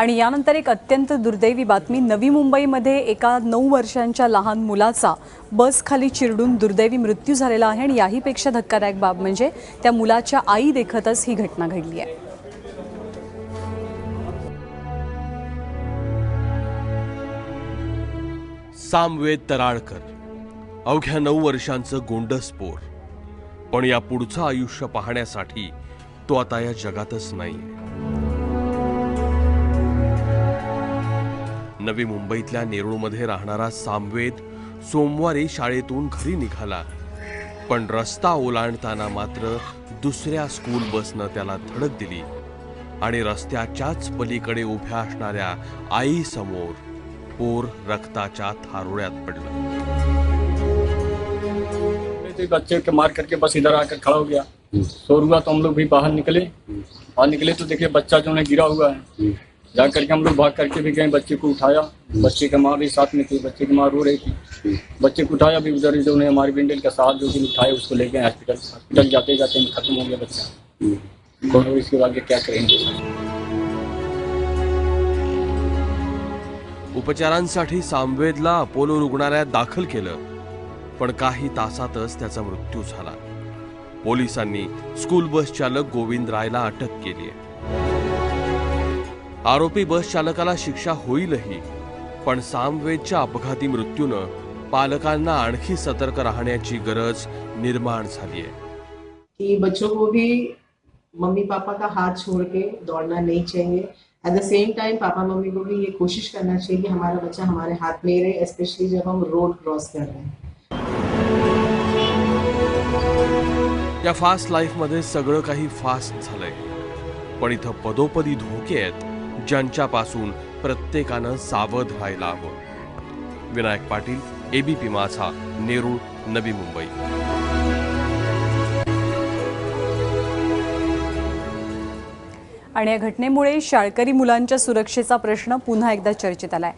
आणि यानंतर एक अत्यंत दुर्दैवी बातमी, नवी मुंबईमध्ये एका 9 वर्षांच्या लहान मुलाचा बस खाली चिरडून दुर्दैवी मृत्यू झालेला आहे आणि याहीपेक्षा धक्कादायक बाब म्हणजे त्या मुलाच्या आई देखतच ही घटना घडली आहे। सामवेद तराळकर अवघ्या 9 वर्षांचं गोंडस पोर, पण या पुढचं आयुष्य पाहण्यासाठी तो आता या जगातच नाहीये। नवी मुंबईतल्या नेरूळमध्ये राहणारा सामवेद सोमवारी शाळेतून घरी निघाला, पण रस्ता ओलांडताना मात्र दुसऱ्या स्कूल बसनं त्याला धडक दिली आणि रस्त्याच्याच पलीकडे उभ्या असणाऱ्या आई समोर पोर रक्ताच्या थारोळ्यात पडलं। बच्चे के मार करके बस इधर आकर खड़ा हो गया। शोर हुआ तो हम लोग भी बाहर निकले तो देखिए बच्चा जो है गिरा हुआ है। जा करके हम लोग भाग करके भी गए, बच्चे को उठाया। बच्चे की माँ भी साथ में थी, बच्चे की माँ रो रही थी। बच्चे को उठाया भी, उधर जो है हमारे बिंडल का साथ जो भी उठाए उसको ले गए हॉस्पिटल जाते जाते खत्म हो गया बच्चा। और इसके आगे क्या करेंगे? उपचारांसाठी सामवेदला अपोलो रुग्णालयात दाखल केलं, पण काही तासातच त्याचा मृत्यू झाला। पोलिसांनी स्कूल बस चालक गोविंद रायला अटक केली आहे। आरोपी बस चालकाला शिक्षा होईलही, पण सामवेदच्या अपघाती मृत्यूनं पालकांना आणखी सतर्क राहण्याची गरज निर्माण झाली आहे। कि बच्चों को भी मम्मी पापा का हाथ छोड़ के दौड़ना नहीं चाहिए। At the same time papa mummy को भी ये कोशिश करना चाहिए कि हमारा बच्चा हमारे हाथ में रहे, स्पेशली जब हम रोड क्रॉस कर रहे हैं। या फास्ट लाईफमध्ये सगळं काही फास्ट झालंय, पण इथं पदोपदी धोके आहेत ज्यांच्यापासून प्रत्येकानं सावध राहायला हवं। विनायक पाटील, एबीपी माझा, नेरूळ, नवी मुंबई। आणि या घटनेमुळे शाळकरी मुलांच्या सुरक्षेचा प्रश्न पुन्हा एकदा चर्चेत आलाय।